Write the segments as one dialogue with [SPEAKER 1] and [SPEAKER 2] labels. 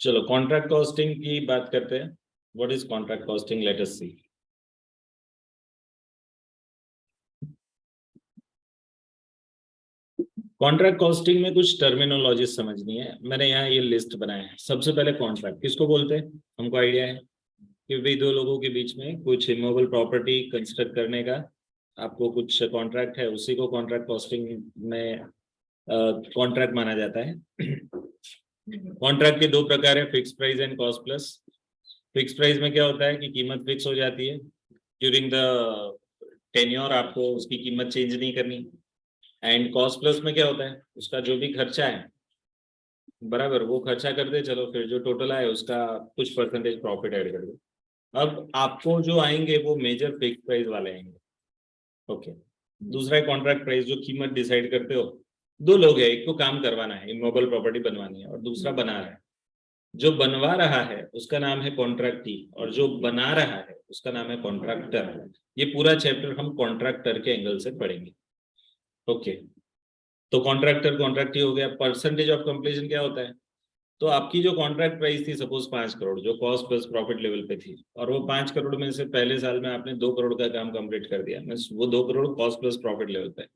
[SPEAKER 1] चलो contract costing की बात करते हैं। What is contract costing, let us see. Contract costing में कुछ टर्मिनोलॉजी समझनी है, मैंने यहाँ ये लिस्ट बनाया है। सबसे पहले कॉन्ट्रैक्ट किसको बोलते हैं, हमको आइडिया है कि भाई दो लोगों के बीच में कुछ इमूवेबल प्रॉपर्टी कंस्ट्रक्ट करने का आपको कुछ कॉन्ट्रैक्ट है, उसी को कॉन्ट्रैक्ट कॉस्टिंग में कॉन्ट्रैक्ट माना जाता है। कॉन्ट्रैक्ट के दो प्रकार है, fix price and cost plus. Fix price में क्या होता है कि कीमत फिक्स हो जाती है, ड्यूरिंग द टेन्योर आपको उसकी कीमत चेंज नहीं करनी। एंड कॉस्ट प्लस में क्या होता है, उसका जो भी खर्चा है बराबर वो खर्चा कर दे, चलो फिर जो टोटल आए उसका कुछ परसेंटेज प्रॉफिट ऐड कर दो। अब आपको जो आएंगे वो मेजर फिक्स प्राइस वाले आएंगे। ओके। दूसरा है कॉन्ट्रैक्ट प्राइस, जो कीमत डिसाइड करते हो। दो लोग हैं, एक को काम करवाना है, इमूवेबल प्रॉपर्टी बनवानी है, और दूसरा बना रहा है। जो बनवा रहा है उसका नाम है कॉन्ट्रैक्टी, और जो बना रहा है उसका नाम है कॉन्ट्रैक्टर। ये पूरा चैप्टर हम कॉन्ट्रैक्टर के एंगल से पढ़ेंगे। ओके। तो कॉन्ट्रैक्टर कॉन्ट्रैक्टी हो गया। परसेंटेज ऑफ कंप्लीशन क्या होता है, तो आपकी जो कॉन्ट्रैक्ट प्राइस थी सपोज 5 करोड़, जो कॉस्ट प्लस प्रॉफिट लेवल पे थी, और वो 5 करोड़ में से पहले साल में आपने 2 करोड़ का काम कंप्लीट कर दिया, मींस वो 2 crore cost plus profit level पे,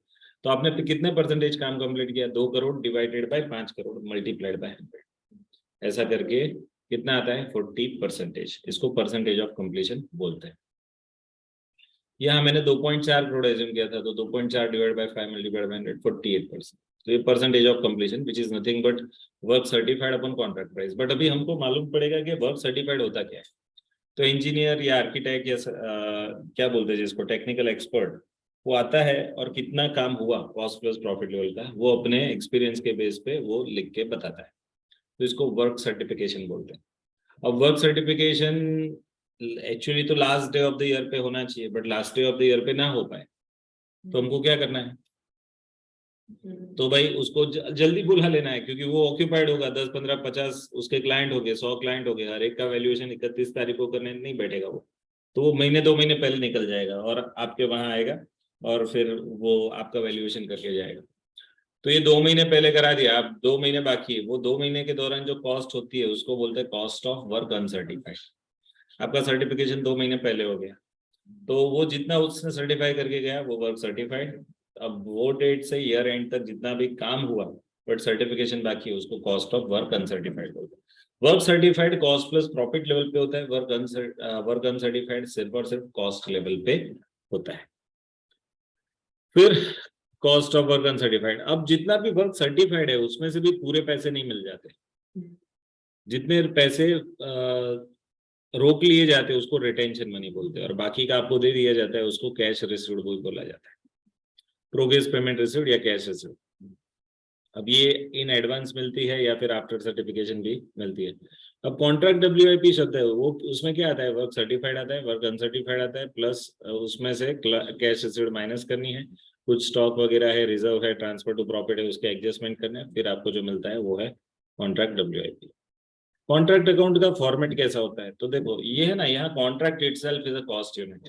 [SPEAKER 1] तो आपने कितने परसेंटेज काम कंप्लीट किया, 2 crore divided by 5 crore multiplied by 100, ऐसा करके कितना आता है 40%। इसको परसेंटेज ऑफ कंप्लीशन बोलते हैं। यहाँ मैंने 2.4 करोड़ एज्यूम किया था, तो 2.4 डिवाइड बाय 5 मल्टीप्लाइड बाय 100, 48%। तो ये percentage of completion which is nothing but work certified upon contract price. But अभी हमको मालूम पड़ेगा कि वर्क सर्टिफाइड होता क्या है। तो इंजीनियर या आर्किटेक्ट या क्या बोलते हैं जिसको, टेक्निकल एक्सपर्ट, वो आता है और कितना काम हुआ कॉस्ट प्लस प्रॉफिट लेवल का, वो अपने एक्सपीरियंस के बेस पे वो लिख के बताता है। तो इसको वर्क सर्टिफिकेशन बोलते हैं। अब वर्क सर्टिफिकेशन एक्चुअली तो last day of the year पे होना चाहिए, but last day of the year पे ना हो पाए तो हमको क्या करना है, तो भाई उसको जल्दी बुला लेना है, क्योंकि वो ऑक्यूपाइड होगा, 10 15 50 उसके क्लाइंट हो गए, 100 क्लाइंट हो गए, हर एक का वैल्यूएशन 31 तारीख को करने नहीं बैठेगा वो, तो वो महीने 2 महीने पहले निकल जाएगा और आपके वहां आएगा और फिर वो आपका वैल्यूएशन करके जाएगा। तो ये 2 महीने पहले करा दिया, आप 2 महीने बाकी है, वो 2 महीने के दौरान जो कॉस्ट होती है उसको बोलते हैं कॉस्ट ऑफ वर्क अनसर्टिफाइड। आपका सर्टिफिकेशन 2 महीने पहले हो गया, तो वो जितना उसने सर्टिफाई करके गया वो वर्क सर्टिफाइड। अब वो डेट से ईयर एंड तक जितना भी काम हुआ बट सर्टिफिकेशन बाकी है, उसको कॉस्ट ऑफ वर्क अनसर्टिफाइड होता है। Work certified cost plus profit level पे होता है, वर्क अनसर्टिफाइड सिर्फ और सिर्फ कॉस्ट लेवल पे होता है। फिर कॉस्ट ऑफ वर्क अनसर्टिफाइड, अब जितना भी वर्क सर्टिफाइड है उसमें से भी पूरे पैसे नहीं मिल जाते, जितने पैसे रोक लिए जाते हैं उसको रिटेंशन मनी बोलते हैं, और बाकी का आपको दे दिया जाता है उसको कैश रिसीव्ड बोला जाता है, प्रोग्रेस पेमेंट रिसीव्ड या कैश रिसीव्ड। अब ये इन एडवांस मिलती है या फिर आफ्टर सर्टिफिकेशन भी मिलती है। अब कॉन्ट्रैक्ट डब्ल्यूआईपी शब्द है वो, उसमें क्या आता है, वर्क सर्टिफाइड आता है, वर्क अनसर्टिफाइड आता है, प्लस उसमें से कैश रिसीव्ड माइनस करनी है, कुछ स्टॉक वगैरह है, रिजर्व है, ट्रांसफर टू प्रॉफिट है, उसके एडजस्टमेंट करने हैं, फिर आपको जो मिलता है वो है कॉन्ट्रैक्ट डब्ल्यूआईपी। कॉन्ट्रैक्ट अकाउंट का फॉर्मेट कैसा होता है, तो देखो ये है ना, यहाँ contract itself is a cost unit,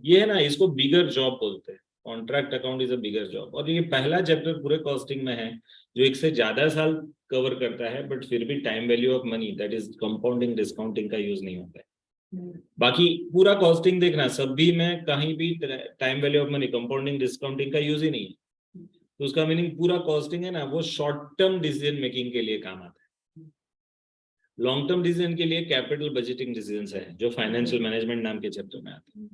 [SPEAKER 1] ये है ना, इसको बिगर जॉब बोलते हैं। Contract account is a bigger job, और ये पहला चैप्टर पूरे कॉस्टिंग में है जो एक से ज्यादा साल कवर करता है, बट फिर भी time value of money that is compounding discounting का यूज नहीं होता है। बाकी पूरा कॉस्टिंग देखना, सभी में कहीं भी time value of money compounding discounting का यूज ही नहीं है। तो उसका मीनिंग पूरा कॉस्टिंग है ना, वो शॉर्ट टर्म डिसीजन मेकिंग के लिए काम आता है। लॉन्ग टर्म डिसीजन के लिए कैपिटल बजटिंग डिसीजन है जो फाइनेंशियल मैनेजमेंट नाम के चैप्टर में आता है,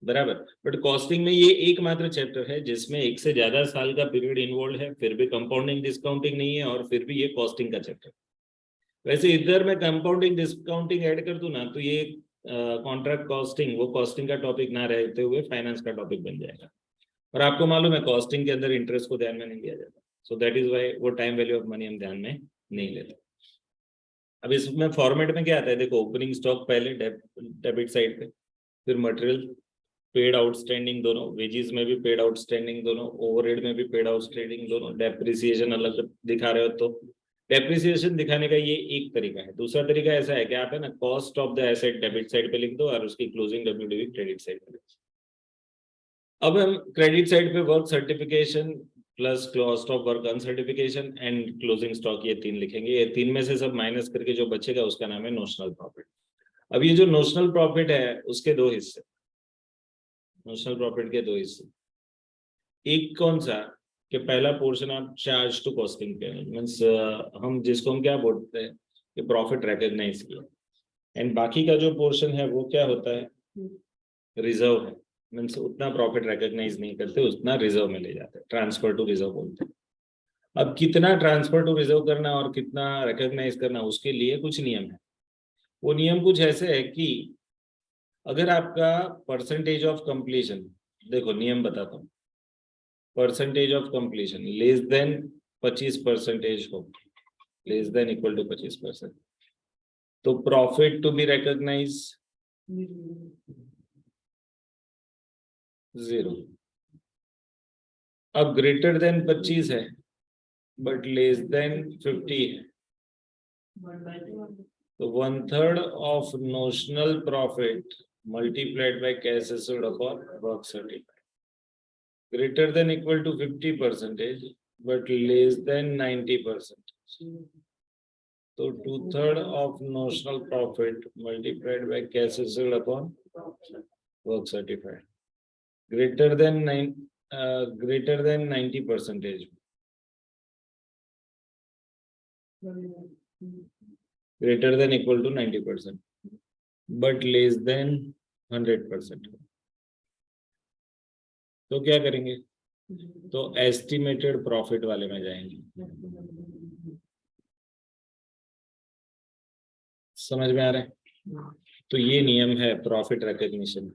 [SPEAKER 1] बराबर। बट कॉस्टिंग में ये एकमात्र चैप्टर है जिसमें एक से ज्यादा साल का पीरियड इन्वॉल्व है, फिर भी कंपाउंडिंग डिस्काउंटिंग नहीं है, और फिर भी ये कॉस्टिंग का चैप्टर। वैसे इधर मैं कंपाउंडिंग डिस्काउंटिंग ऐड कर दूं ना, तो ये कॉन्ट्रैक्ट कॉस्टिंग वो कॉस्टिंग का टॉपिक ना रहते हुए फाइनेंस का टॉपिक बन जाएगा। और आपको मालूम है कॉस्टिंग के अंदर इंटरेस्ट को ध्यान में नहीं लिया जाता, सो दैट इज वाई वो टाइम वैल्यू ऑफ मनी हम ध्यान में नहीं लेते। अब इसमें फॉर्मेट में क्या आता है, देखो ओपनिंग स्टॉक पहले डेबिट साइड पे, फिर मटेरियल पेड आउटस्टैंडिंग दोनों, वेजेस में भी पेड आउटस्टैंडिंग दोनों, ओवरहेड में भी पेड आउटस्टैंडिंग दोनों, डेप्रिसिएशन अलग दिखा रहे हो तो डेप्रिसिएशन दिखाने का ये एक तरीका है। दूसरा तरीका ऐसा है कि आप है ना cost of the asset debit side पे लिख दो और उसकी क्लोजिंग डब्ल्यूडीवी क्रेडिट साइड पे लिख दो। अब हम क्रेडिट साइड पे work certification plus cost of work uncertification and closing stock, ये 3 लिखेंगे। ये 3 में से सब माइनस करके जो बचेगा उसका नाम है नोशनल प्रॉफिट। अब ये जो नोशनल प्रॉफिट है उसके 2 हिस्से, नोशनल प्रॉफिट के 2 हिस्से। एक कौन सा कि पहला पोर्शन आप चार्ज टू कॉस्टिंग पे, मीन्स हम जिसको हम क्या बोलते हैं कि प्रॉफिट रिकॉग्नाइज किया, एंड बाकी का जो पोर्शन है वो क्या होता है, रिजर्व है। मीन्स उतना प्रॉफिट रिकॉग्नाइज नहीं करते, उतना रिजर्व में ले जाते हैं, ट्रांसफर टू रिजर्व बोलते हैं। अब कितना ट्रांसफर टू रिजर्व करना और कितना रिकॉग्नाइज करना, उसके लिए कुछ नियम है। वो नियम कुछ ऐसे है कि अगर आपका परसेंटेज ऑफ कंप्लीशन, देखो नियम बताता हूँ, percentage of completion less than 25% हो, लेस देन इक्वल टू 25%, तो प्रॉफिट टू बी रिकॉग्नाइज 0। अब ग्रेटर देन 25 है बट लेस देन 50 है, तो 1/3 of notional profit multiplied by cash asset upon work certified, greater than equal to 50% but less than 90%, so 2/3 of notional profit multiplied by cash settled upon work certified, greater than 90%, greater than equal to 90% but less than 100%, तो क्या करेंगे, तो estimated profit वाले में जाएंगे। समझ में आ रहा है? तो ये नियम है प्रॉफिट रिकॉग्निशन।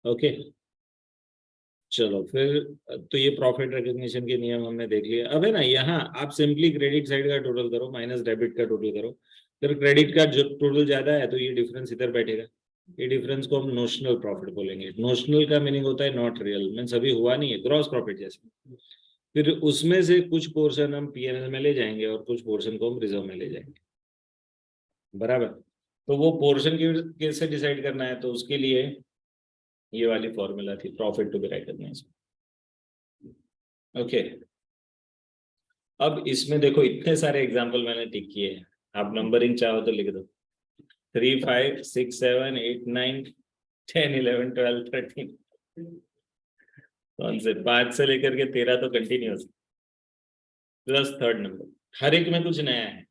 [SPEAKER 1] ओके, चलो फिर, तो ये प्रॉफिट रिकॉग्निशन के नियम हमने देख लिया। अब है ना, यहाँ आप सिंपली क्रेडिट साइड का टोटल करो माइनस डेबिट का टोटल करो। अगर क्रेडिट का जो टोटल ज्यादा है तो ये डिफरेंस इधर बैठेगा, ये डिफरेंस को हम नोशनल प्रॉफिट बोलेंगे। नोशनल का मीनिंग होता है नॉट रियल, मीन्स अभी हुआ नहीं है, ग्रॉस प्रॉफिट जैसे। फिर उसमें से कुछ पोर्शन हम पीएनएल में ले जाएंगे और कुछ पोर्शन को हम रिजर्व में ले जाएंगे, बराबर। तो वो पोर्शन कैसे डिसाइड करना है, तो उसके लिए ये वाली फॉर्मूला थी, profit to be recognised. Okay, अब इसमें देखो इतने सारे एग्जांपल मैंने टिक किए हैं, आप नंबरिंग चाहो तो लिख दो 3, 5, 6, 7, 8, 9, 10, 11, 12, 13, कौन से 5 से लेकर के 13 तो कंटिन्यूस, प्लस थर्ड नंबर, हर एक में कुछ नया है।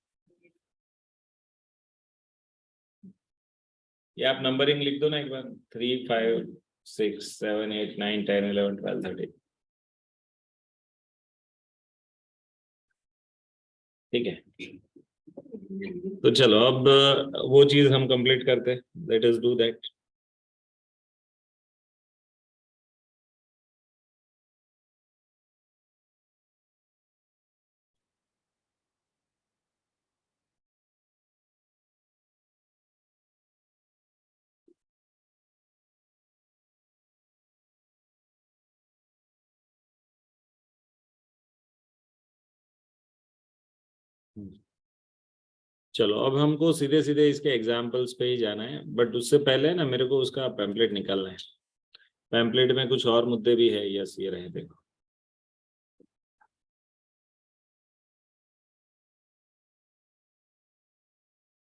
[SPEAKER 1] ये आप नंबरिंग लिख दो ना एक बार, 3, 5, 6, 7, 8, 9, 10, 11, 12, 13, ठीक है। तो चलो अब वो चीज हम कंप्लीट करते हैं, लेट अस डू दैट। चलो अब हमको सीधे सीधे इसके एग्जाम्पल्स पे ही जाना है, बट उससे पहले ना मेरे को उसका पैम्पलेट निकालना है। पैम्पलेट में कुछ और मुद्दे भी है, यस ये रहे, देखो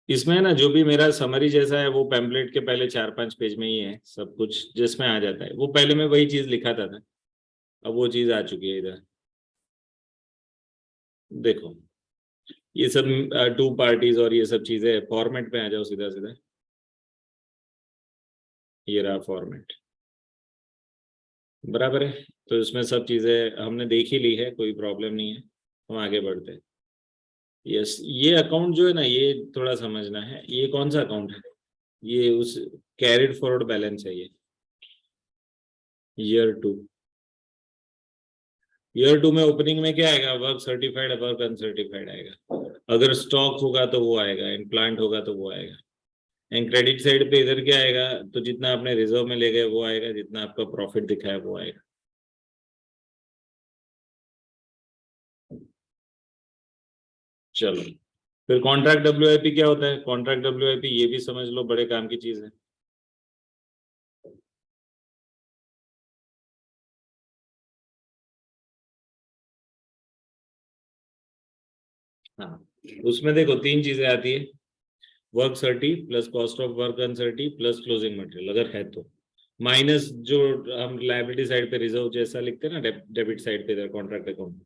[SPEAKER 1] इसमें ना जो भी मेरा समरी जैसा है वो पैम्पलेट के पहले 4-5 पेज में ही है, सब कुछ जिसमें आ जाता है। वो पहले मैं वही चीज लिखा था, अब वो चीज आ चुकी है इधर। देखो ये सब 2 पार्टीज और ये सब चीजें, फॉर्मेट पे आ जाओ सीधा सीधा, ये रहा फॉर्मेट, बराबर है। तो इसमें सब चीजें हमने देख ही ली है, कोई प्रॉब्लम नहीं है, हम आगे बढ़ते हैं। यस, ये अकाउंट जो है ना, ये थोड़ा समझना है, ये कौन सा अकाउंट है, ये उस कैरिड फॉरवर्ड बैलेंस है, ये ईयर 2। ईयर 2 में ओपनिंग में क्या आएगा, वर्क सर्टिफाइड वर्क अनसर्टिफाइड आएगा, अगर स्टॉक होगा तो वो आएगा, एंड प्लांट होगा तो वो आएगा। एंड क्रेडिट साइड पे इधर क्या आएगा, तो जितना आपने रिजर्व में ले गए वो आएगा, जितना आपका प्रॉफिट दिखा है वो आएगा। चलो फिर कॉन्ट्रैक्ट डब्ल्यूआईपी क्या होता है, कॉन्ट्रैक्ट डब्ल्यूआईपी ये भी समझ लो, बड़े काम की चीज है। हाँ, उसमें देखो 3 चीजें आती है, work 30 plus cost of work uncertified plus closing material, अगर है तो माइनस जो हम लायबिलिटी साइड पे रिजर्व जैसा लिखते हैं ना, डेबिट साइड पे कॉन्ट्रैक्ट अकाउंट,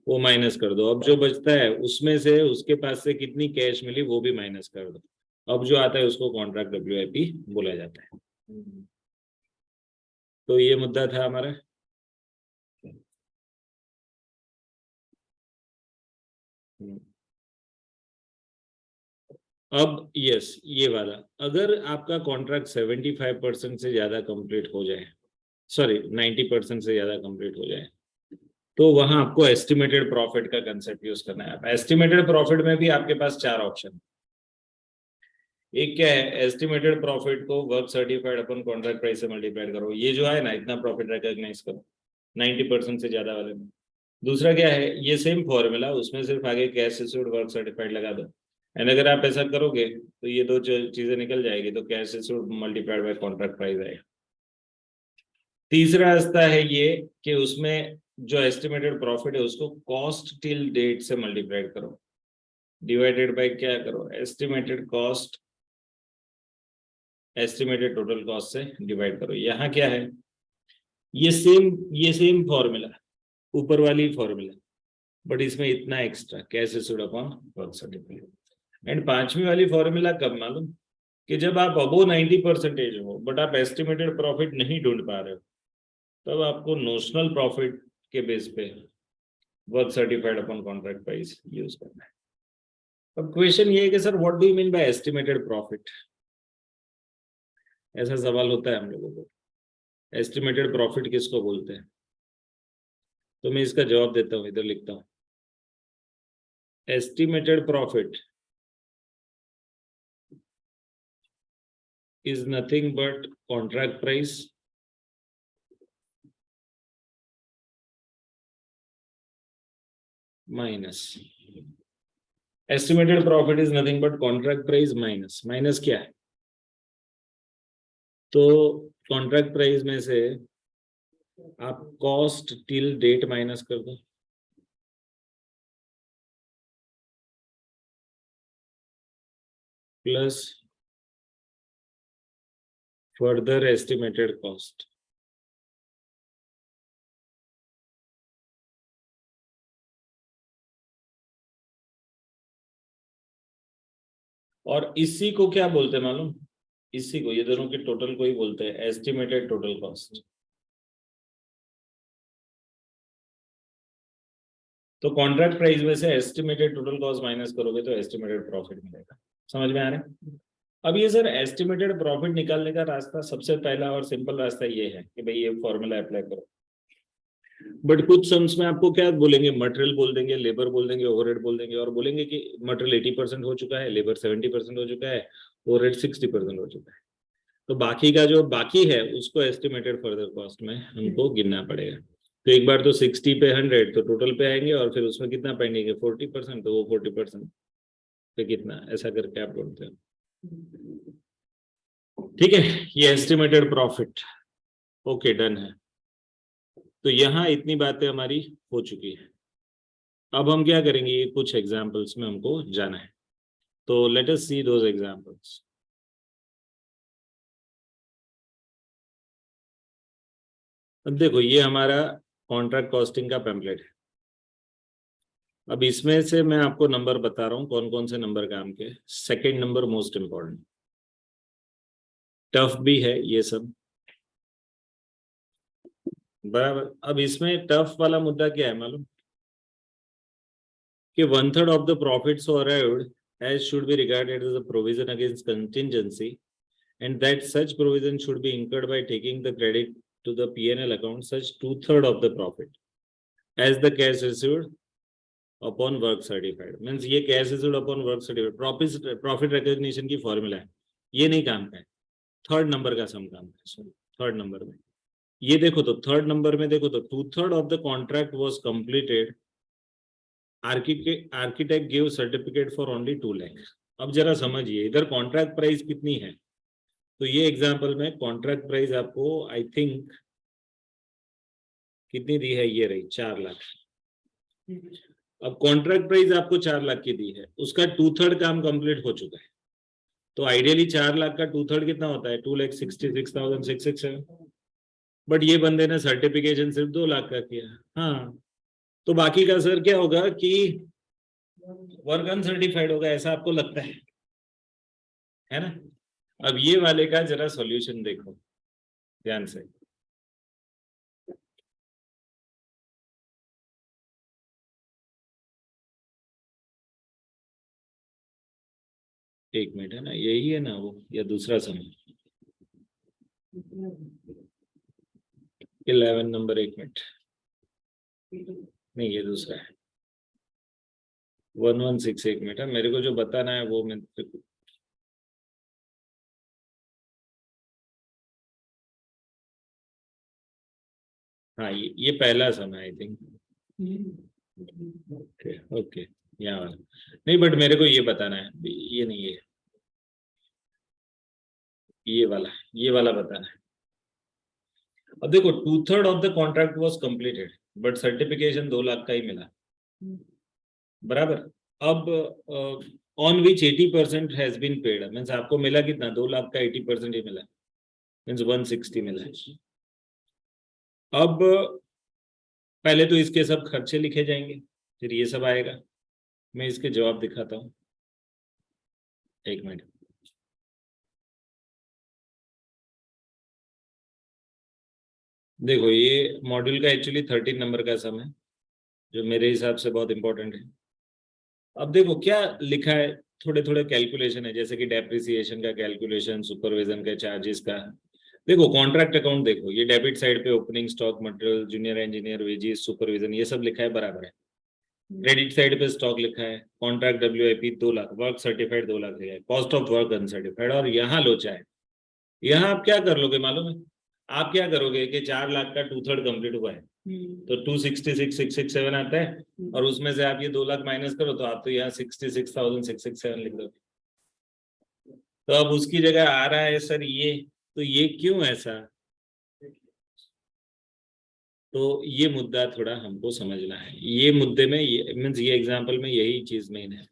[SPEAKER 1] वो माइनस कर दो। अब जो बचता है उसमें से उसके पास से कितनी कैश मिली वो भी माइनस कर दो। अब जो आता है उसको कॉन्ट्रैक्ट WIP बोला जाता है। तो ये मुद्दा था हमारा। अब यस, ये वाला, अगर आपका कॉन्ट्रैक्ट 75% से ज्यादा कंप्लीट हो जाए, सॉरी 90% से ज्यादा कंप्लीट हो जाए, तो वहां आपको एस्टिमेटेड प्रॉफिट का कंसेप्ट यूज करना है। एस्टिमेटेड प्रॉफिट में भी आपके पास 4 ऑप्शन, एक क्या है, एस्टिमेटेड प्रॉफिट को वर्क सर्टिफाइड अपन कॉन्ट्रैक्ट प्राइस से मल्टीप्लाइड करो, ये जो है ना इतना प्रॉफिट रिकॉग्नाइज करो 90% से ज्यादा वाले में। दूसरा क्या है, ये सेम फॉर्मूला, उसमें सिर्फ आगे कैश रिसीव्ड वर्क सर्टिफाइड लगा दो, एंड अगर आप ऐसा करोगे तो ये दो चीजें निकल जाएगी, तो cash received multiplied by contract price आएगा। तीसरा रास्ता है ये कि उसमें जो एस्टिमेटेड प्रॉफिट है उसको कॉस्ट टिल डेट से मल्टीप्लाइड करो, डिवाइडेड बाय क्या करो, estimated cost, estimated total cost से डिवाइड करो। यहाँ क्या है, ये सेम फॉर्मूला, ऊपर वाली फॉर्मूला, बट इसमें इतना extra, cash received upon work certificate. And पांचवी वाली फॉर्मूला कब मालूम, कि जब आप अबो 90% हो बट आप एस्टिमेटेड प्रॉफिट नहीं ढूंढ पा रहे हो, तब आपको नोशनल प्रॉफिट के बेस पे work certified upon contract price use करना है। अब क्वेश्चन ये है कि sir what do you mean by estimated profit, ऐसा सवाल होता है हम लोगों को, एस्टिमेटेड प्रॉफिट किसको बोलते हैं? तो मैं इसका जवाब देता हूँ, इधर लिखता हूँ, estimated profit is nothing but contract price minus estimated profit is nothing but contract price minus क्या है, तो कॉन्ट्रैक्ट प्राइस में से आप कॉस्ट टिल डेट माइनस कर दो, प्लस फर्दर एस्टिमेटेड कॉस्ट, और इसी को क्या बोलते हैं मालूम, इसी को, ये दोनों के टोटल को ही बोलते हैं एस्टिमेटेड टोटल कॉस्ट। तो कॉन्ट्रैक्ट प्राइस में से एस्टिमेटेड टोटल कॉस्ट माइनस करोगे तो एस्टिमेटेड प्रॉफिट मिलेगा। समझ में आ रहा है? अब ये सर एस्टिमेटेड प्रॉफिट निकालने का रास्ता, सबसे पहला और सिंपल रास्ता ये है कि भाई ये फॉर्मूला अप्लाई करो, बट कुछ सम्स में आपको क्या बोलेंगे, मटेरियल बोल देंगे, लेबर बोल देंगे, ओवरहेड बोल देंगे, और बोलेंगे कि मटेरियल 80% हो चुका है, लेबर 70% हो चुका है, ओवरहेड 60% हो चुका है, तो बाकी का जो बाकी है उसको एस्टिमेटेड फर्दर कॉस्ट में हमको गिनना पड़ेगा। तो एक बार तो 60 पे 100 तो टोटल पे आएंगे, और फिर उसमें कितना पेंडिंग है 40%, तो वो 40% पे कितना, ऐसा करके आप बोलते हैं। ठीक है, ये एस्टिमेटेड प्रॉफिट, ओके डन है। तो यहाँ इतनी बातें हमारी हो चुकी है। अब हम क्या करेंगे, ये कुछ एग्जांपल्स में हमको जाना है, तो late us C those examples. अब देखो ये हमारा कॉन्ट्रैक्ट कॉस्टिंग का पैम्पलेट है। अब इसमें से मैं आपको नंबर बता रहा हूँ, कौन कौन से नंबर काम के। Second number most important, tough भी है ये सब, बराबर। अब इसमें टफ वाला मुद्दा क्या है मालूम, कि 1/3 of the profits so arrived as should be regarded as a provision against contingency, and that such provision should be incurred by taking the credit to the P&L account such 2/3 of the profit as the cash received upon work certified। Means ये cash received upon work certified profit recognition की formula है, ये नहीं काम का है, third number का सम काम है। थर्ड नंबर में ये देखो, तो थर्ड नंबर में देखो, तो 2/3 of the contract was completed, architect give certificate for only 2 lakh. अब जरा समझिए, इधर कॉन्ट्रैक्ट प्राइस कितनी है, तो ये एग्जांपल में कॉन्ट्रैक्ट प्राइस आपको आई थिंक कितनी दी है, ये रही 4 लाख। अब कॉन्ट्रैक्ट प्राइस आपको 4 लाख की दी है, उसका 2/3 काम कंप्लीट हो चुका है, तो आइडियली 4 लाख का 2/3 कितना होता है, 2,66,667। बट ये बंदे ने सर्टिफिकेशन सिर्फ 2 लाख का किया। हाँ, तो बाकी का सर क्या होगा कि वर्क अनसर्टिफाइड होगा, ऐसा आपको लगता है ना। अब ये वाले का जरा सॉल्यूशन देखो ध्यान से। एक मिनट, है ना, यही है ना वो, या दूसरा समय 11 नंबर, एक मिनट, नहीं ये दूसरा है 116। एक मिनट है, मेरे को जो बताना है वो मैं, हाँ ये पहला समय आई थिंक। ओके ओके, यहाँ वाला नहीं, बट मेरे को ये बताना है, ये नहीं है, ये वाला बताना है। अब देखो 2/3 of the contract was completed, but certification 2 lakh का ही मिला, बराबर। अब on which 80% has been paid, means आपको मिला कितना, 2 लाख का 80% ही मिला, मीन्स 160 मिला है। अब पहले तो इसके सब खर्चे लिखे जाएंगे, फिर ये सब आएगा, मैं इसके जवाब दिखाता हूँ, एक मिनट। देखो ये मॉड्यूल का एक्चुअली 13 नंबर का सम है, जो मेरे हिसाब से बहुत इंपॉर्टेंट है। अब देखो क्या लिखा है, थोड़े थोड़े कैलकुलेशन है, जैसे कि डेप्रिसिएशन का कैलकुलेशन, सुपरविजन के चार्जेस का। देखो कॉन्ट्रैक्ट अकाउंट देखो, ये डेबिट साइड पे opening stock, material, junior engineer, wages, supervision, ये सब लिखा है, बराबर है। क्रेडिट साइड पे स्टॉक लिखा है, contract WIP 2 lakh, work certified 2 lakh है, कॉस्ट ऑफ वर्क अनसर्टिफाइड, और यहाँ लोचा है। यहाँ आप क्या कर लोगे मालूम है, आप क्या करोगे कि 4 लाख का 2/3 कंप्लीट हुआ है, तो 266,667 आता है, और उसमें से आप ये 2 लाख माइनस करो, तो आप तो यहाँ 66,667 लिख दोगे। तो अब उसकी जगह आ रहा है सर ये, तो ये क्यों ऐसा, तो ये मुद्दा थोड़ा हमको समझना है। ये मुद्दे में ये मीन्स ये एग्जाम्पल में यही चीज मेन है।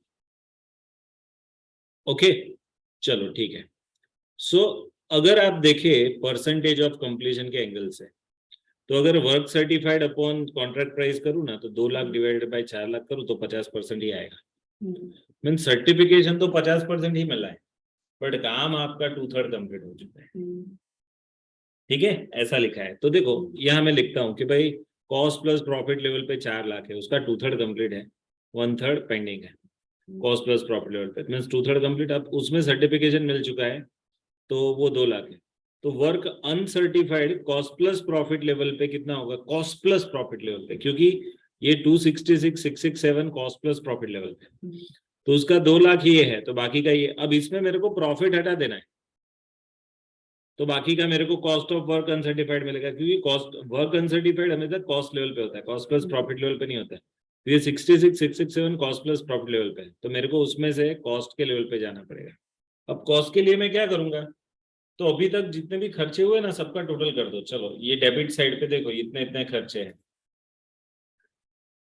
[SPEAKER 1] ओके, चलो ठीक है। सो अगर आप देखें परसेंटेज ऑफ कंप्लीशन के एंगल से, तो अगर work certified upon contract price करूँ ना, तो 2 लाख डिवाइडेड बाय 4 लाख करूँ तो 50% ही आएगा। मीन सर्टिफिकेशन तो 50% ही मिला है, बट काम आपका 2/3 कंप्लीट हो चुका है। ठीक है, ऐसा लिखा है। तो देखो यहाँ मैं लिखता हूँ कि भाई कॉस्ट प्लस प्रॉफिट लेवल पे 4 लाख है, उसका 2/3 कंप्लीट है, 1/3 पेंडिंग है। कॉस्ट प्लस प्रॉफिट लेवल पे मीन्स 2/3 कंप्लीट, अब उसमें सर्टिफिकेशन मिल चुका है, तो वो 2 लाख है। तो work uncertified cost plus profit level पे कितना होगा, कॉस्ट प्लस प्रॉफिट लेवल पे, क्योंकि ये 266,667 कॉस्ट प्लस प्रॉफिट लेवल पे, तो उसका 2 लाख ये है, तो बाकी का ये। अब इसमें मेरे को प्रॉफिट हटा देना है, तो बाकी का मेरे को कॉस्ट ऑफ वर्क अनसर्टिफाइड मिलेगा, क्योंकि कॉस्ट वर्क अनसर्टिफाइड हमेशा कॉस्ट लेवल पे होता है, कॉस्ट प्लस प्रॉफिट लेवल पे नहीं होता है। तो ये 66,667 कॉस्ट प्लस प्रॉफिट लेवल पे है, तो मेरे को उसमें से कॉस्ट के लेवल पे जाना पड़ेगा। अब कॉस्ट के लिए मैं क्या करूंगा, तो अभी तक जितने भी खर्चे हुए ना, सबका टोटल कर दो। चलो ये डेबिट साइड पे देखो, इतने इतने खर्चे हैं,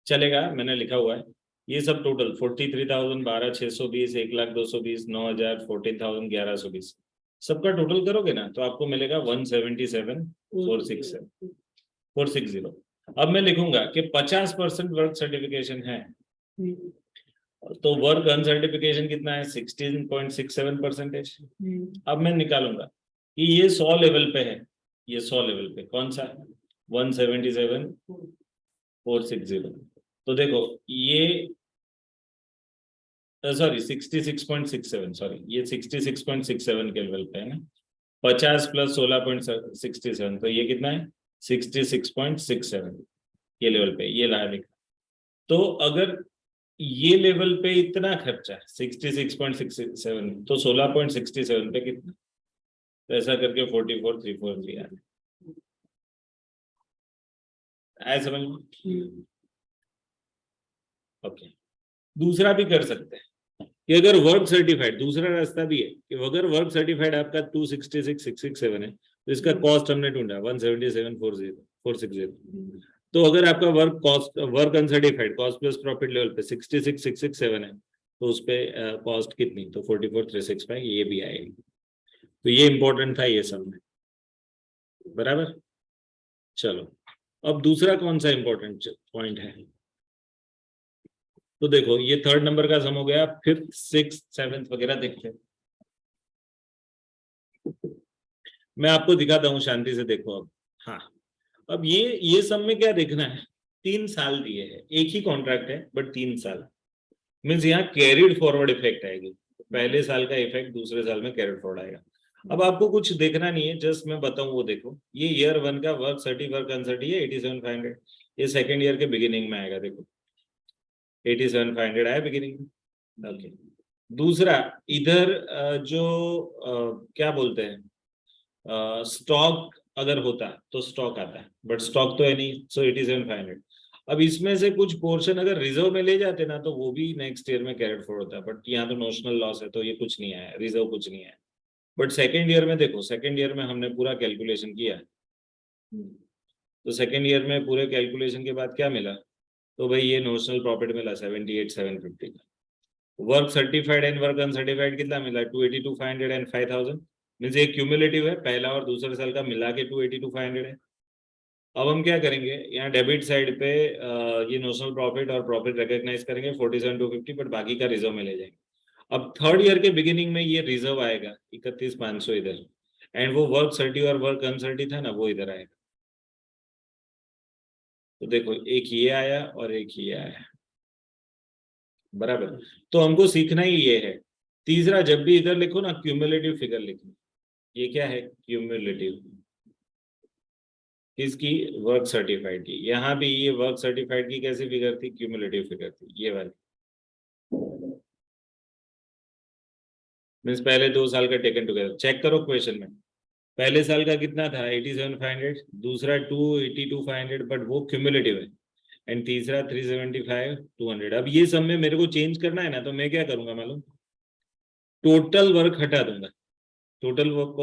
[SPEAKER 1] चलेगा, मैंने लिखा हुआ है ये सब टोटल 43,000, 12,620, 1,02,20, 9,000, 14,000, 1,120, सबका टोटल करोगे ना, तो आपको मिलेगा 177,460। अब मैं लिखूंगा कि 50% वर्क सर्टिफिकेशन है, तो वर्क अनसर्टिफिकेशन कितना है, 16.67%। अब मैं निकालूंगा कि ये 100 लेवल पे है, ये 100 लेवल पे कौन सा है, 177,460। तो देखो ये सॉरी 66.67, सॉरी ये 66.67 के लेवल पे है ना, 50 प्लस 16.67, तो ये कितना है 66.67, ये लेवल पे, ये रहा लिखा। तो अगर ये लेवल पे इतना खर्चा है 66.67, तो 16.67 पे कितना, तो ऐसा करके 44,343 आ आया समझ में। ओके, दूसरा भी कर सकते हैं कि अगर वर्क सर्टिफाइड, दूसरा रास्ता भी है कि अगर वर्क सर्टिफाइड आपका 266,667 है, तो इसका कॉस्ट हमने ढूंढा 177,460, तो अगर आपका work uncertified cost plus profit level पे 66,667 है, तो उस पे कॉस्ट कितनी, तो 44,365 ये भी आएगी। तो ये इंपॉर्टेंट था ये सब में, बराबर। चलो अब दूसरा कौन सा इंपॉर्टेंट पॉइंट है, तो देखो ये थर्ड नंबर का सम हो गया, फिफ्थ सिक्स सेवेंथ वगैरह देखते हैं। मैं आपको दिखाता हूँ, शांति से देखो अब। हाँ, अब ये सम में क्या देखना है, 3 साल दिए है, एक ही कॉन्ट्रैक्ट है बट 3 साल, मीन्स यहाँ कैरिड फॉरवर्ड इफेक्ट आएगी, पहले साल का इफेक्ट दूसरे साल में कैरिड फॉरवर्ड आएगा। अब आपको कुछ देखना नहीं है, जस्ट मैं बताऊं वो देखो, ये ईयर 1 का वर्क सर्टी वर्क अनसर्टी है 87,500, ये सेकेंड ईयर के बिगिनिंग में आएगा, देखो 87,500 आया बिगिनिंग में। ओके, दूसरा इधर जो क्या बोलते हैं स्टॉक अगर होता तो स्टॉक आता है, बट स्टॉक तो है नहीं, सो 87,500। अब इसमें से कुछ पोर्शन अगर रिजर्व में ले जाते ना, तो वो भी नेक्स्ट ईयर में कैरेट फॉरवर्ड होता है, बट यहाँ तो नोशनल लॉस है, तो ये कुछ नहीं आया, रिजर्व कुछ नहीं आया। बट सेकेंड ईयर में देखो, सेकेंड ईयर में हमने पूरा कैलकुलेशन किया, तो सेकेंड ईयर में पूरे कैलकुलेशन के बाद क्या मिला, तो भाई ये नोशनल प्रॉफिट मिला 78,750 का। Work certified and work uncertified कितना मिला, 282,500 एंड 5,000, मीन्स एक क्यूमुलेटिव है, पहला और दूसरे साल का मिला के 282,500 है। अब हम क्या करेंगे, यहाँ डेबिट साइड पे ये नोशनल प्रॉफिट और प्रॉफिट रिकॉग्नाइज करेंगे 47,250, बट बाकी का रिजर्व में ले जाएंगे। अब थर्ड ईयर के बिगिनिंग में ये रिजर्व आएगा 31,500 इधर, एंड वो वर्क सर्टी और वर्क अनसर्टी था ना, वो इधर आएगा। तो देखो एक ये आया और एक ये आया, बराबर। तो हमको सीखना ही ये है। तीसरा, जब भी इधर लिखो ना क्यूमुलेटिव फिगर लिखना, ये क्या है क्यूमुलेटिव, किसकी, वर्क सर्टिफाइड की। यहाँ भी ये वर्क सर्टिफाइड की कैसी फिगर थी, क्यूमुलेटिव फिगर थी ये वाली, मीन्स पहले 2 साल का टेकन टुगेदर। चेक करो क्वेश्चन में, पहले साल का कितना था 87,500, दूसरा 282,500, बट वो क्यूमुलेटिव है, एंड तीसरा 375,200। अब ये सब में मेरे को चेंज करना है ना, तो मैं क्या करूंगा मालूम, टोटल वर्क हटा दूंगा, टोटल वर्क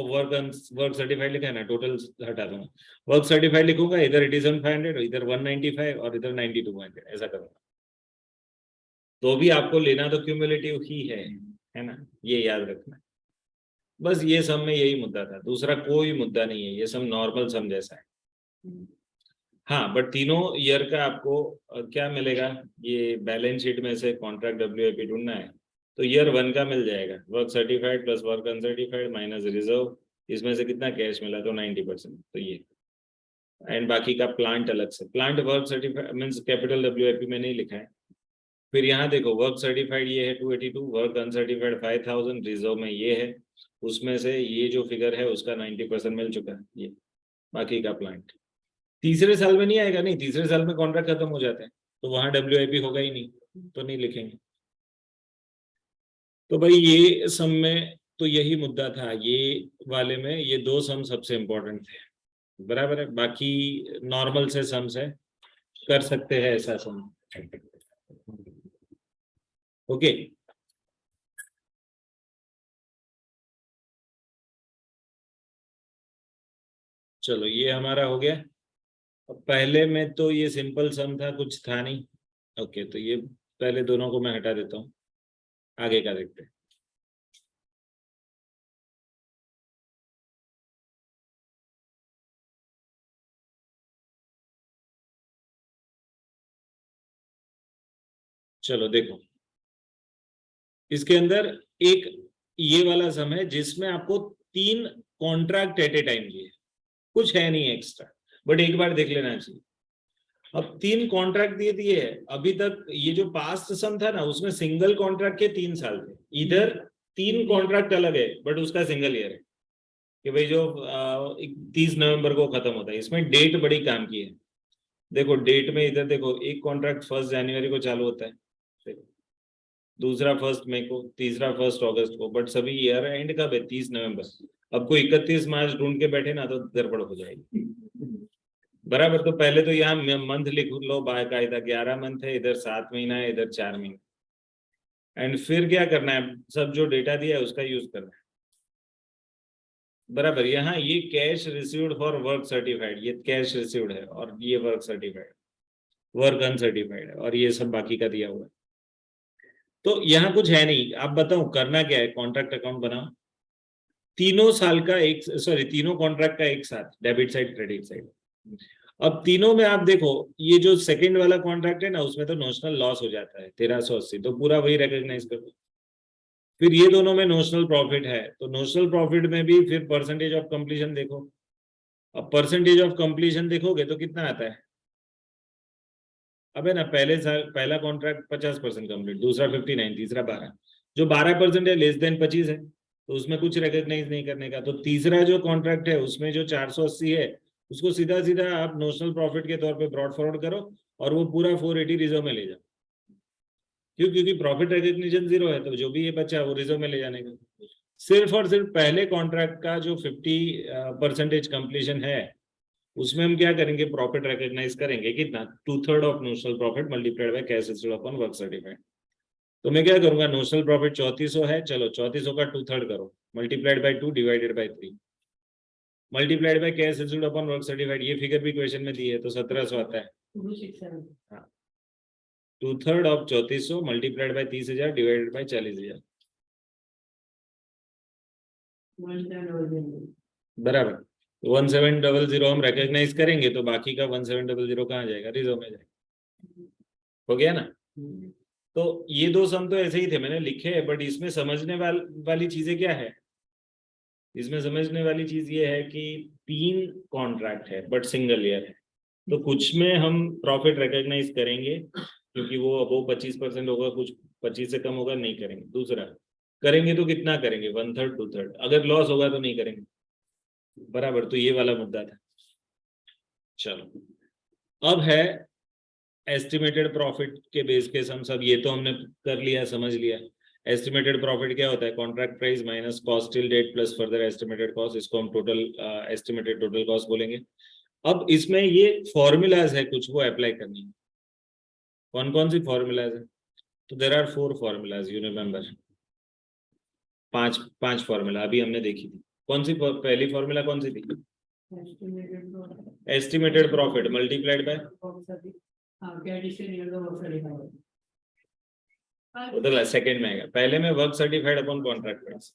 [SPEAKER 1] वर्क सर्टिफाइड लिखा है ना, टोटल हटा दूंगा, वर्क सर्टिफाइड लिखूंगा, इधर 87,500, इधर 195 और इधर 92,500, ऐसा करूंगा। तो भी आपको लेना तो क्यूमुलेटिव ही है ना, ये याद रखना। बस ये सब में यही मुद्दा था, दूसरा कोई मुद्दा नहीं है, ये सब नॉर्मल सम जैसा है। हाँ, बट तीनों ईयर का आपको क्या मिलेगा, ये बैलेंस शीट में से कॉन्ट्रैक्ट WIP ढूंढना है, तो ईयर 1 का मिल जाएगा, work certified plus work uncertified minus reserve, इसमें से कितना कैश मिला, तो 90%, तो ये। एंड बाकी का प्लांट अलग से, plant work certified means capital WIP में नहीं लिखा है। फिर यहाँ देखो वर्क सर्टिफाइड ये है 282, वर्क अनसर्टिफाइड 5,000, रिजर्व में ये है, उसमें से ये जो फिगर है उसका 90% मिल चुका है, ये बाकी का प्लांट। तीसरे साल में नहीं आएगा, नहीं तीसरे साल में कॉन्ट्रैक्ट खत्म हो जाते हैं, तो वहां WIP होगा ही नहीं, तो नहीं लिखेंगे। तो भाई ये सम में तो यही मुद्दा था, ये वाले में ये 2 सम सबसे इंपॉर्टेंट थे, बराबर है। बाकी नॉर्मल से सम्स है, कर सकते हैं ऐसा सम। ओके, चलो ये हमारा हो गया। अब पहले में तो ये सिंपल सम था, कुछ था नहीं। ओके, तो ये पहले दोनों को मैं हटा देता हूँ, आगे का देखते हैं। चलो देखो, इसके अंदर एक ये वाला सम है जिसमें आपको 3 कॉन्ट्रैक्ट एट ए टाइम लिए, कुछ है नहीं एक्स्ट्रा, बट एक बार देख लेना चाहिए। अब 3 कॉन्ट्रैक्ट दिए दिए है, अभी तक ये जो पास्ट सम था ना, उसमें सिंगल कॉन्ट्रैक्ट के 3 साल थे, इधर 3 कॉन्ट्रैक्ट अलग है बट उसका सिंगल ईयर है, कि भाई जो 30 नवंबर को खत्म होता है, इसमें डेट बड़ी काम की है। देखो डेट में इधर देखो, एक कॉन्ट्रैक्ट 1 जनवरी को चालू होता है, दूसरा 1 मई को, तीसरा 1 अगस्त को, बट सभी ईयर एंड कब है 30 नवंबर। अब कोई 31 मार्च ढूंढ के बैठे ना, तो गड़बड़ हो जाएगी, बराबर। तो पहले तो यहाँ मंथ लिख लो बाकायदा, 11 मंथ है, इधर 7 महीना है, इधर 4 महीना, एंड फिर क्या करना है, सब जो डेटा दिया है उसका यूज करना है, बराबर। यहाँ ये cash received for work certified, ये कैश रिसीव्ड है और ये वर्क सर्टिफाइड, वर्क अनसर्टिफाइड है, और ये सब बाकी का दिया हुआ है। तो यहाँ कुछ है नहीं, आप बताओ करना क्या है, कॉन्ट्रैक्ट अकाउंट बनाओ, तीनों साल का एक, सॉरी तीनों कॉन्ट्रैक्ट का एक साथ, डेबिट साइड क्रेडिट साइड। अब तीनों में आप देखो, ये जो सेकंड वाला कॉन्ट्रैक्ट है ना, उसमें तो नोशनल लॉस हो जाता है 1380, तो पूरा वही रिकॉग्नाइज कर दो। फिर ये दोनों में नोशनल प्रॉफिट है, तो नोशनल प्रॉफिट में भी फिर परसेंटेज ऑफ कंप्लीशन देखो। अब परसेंटेज ऑफ कंप्लीशन देखोगे तो कितना आता है, अब है ना, पहले साल पहला कॉन्ट्रैक्ट 50% कंप्लीट, दूसरा 59, तीसरा 12, जो 12% है लेस देन 25 है, तो उसमें कुछ रिकॉग्नाइज नहीं करने का। तो तीसरा जो कॉन्ट्रैक्ट है उसमें जो 480 है, उसको सीधा सीधा आप नोशनल प्रॉफिट के तौर पे ब्रॉड फॉरवर्ड करो, और वो पूरा 480 रिजर्व में ले जाओ। क्यों? क्योंकि प्रॉफिट रिकॉग्निशन 0 है, तो जो भी ये बचा वो रिजर्व में ले जाने का। सिर्फ और सिर्फ पहले कॉन्ट्रैक्ट का जो 50% कंप्लीशन है, उसमें हम क्या करेंगे, प्रॉफिट रिकॉग्नाइज करेंगे कितना, 2/3 of notional profit multiplied by cash received upon work certified. तो मैं क्या करूंगा, नोशनल प्रॉफिट 3400 है, चलो 3400 का 2/3 करो, multiplied by 2 divided by 3, multiplied by cash received upon work certified, ये फिगर भी क्वेश्चन में दी है, तो 1700 आता है। हाँ, 2/3 of 3400 multiplied by 30,000 divided by 40,000, बराबर। 1700 हम रिकॉग्नाइज करेंगे, तो बाकी का 1700 कहाँ जाएगा, रिजर्व में जाएगा। हो गया ना? तो ये दो सम तो ऐसे ही थे, मैंने लिखे हैं, बट इसमें समझने वाली चीजें क्या है, इसमें समझने वाली चीज ये है कि 3 कॉन्ट्रैक्ट है बट सिंगल ईयर है, तो कुछ में हम प्रॉफिट रिकॉग्नाइज करेंगे क्योंकि वो अबो 25% होगा, कुछ 25 से कम होगा नहीं करेंगे। दूसरा करेंगे तो कितना करेंगे, 1/3 2/3, अगर लॉस होगा तो नहीं करेंगे, बराबर। तो ये वाला मुद्दा था। चलो, अब है एस्टिमेटेड प्रॉफिट के बेस के सम, सब ये तो हमने कर लिया, समझ लिया। एस्टिमेटेड प्रॉफिट क्या होता है, contract price minus cost till date plus further estimated cost, इसको हम टोटल एस्टिमेटेड टोटल कॉस्ट बोलेंगे। अब इसमें ये फॉर्मूलाज है कुछ, वो अप्लाई करनी है। कौन कौन सी फॉर्मूलाज है, तो there are 4 formulas, you remember, पांच पांच फॉर्मूला अभी हमने देखी थी। कौन सी पहली फॉर्मूला कौन सी थी, एस्टिमेटेड प्रॉफिट मल्टीप्लाइड बाय, उधर सेकंड में आएगा, पहले में work certified upon contract price,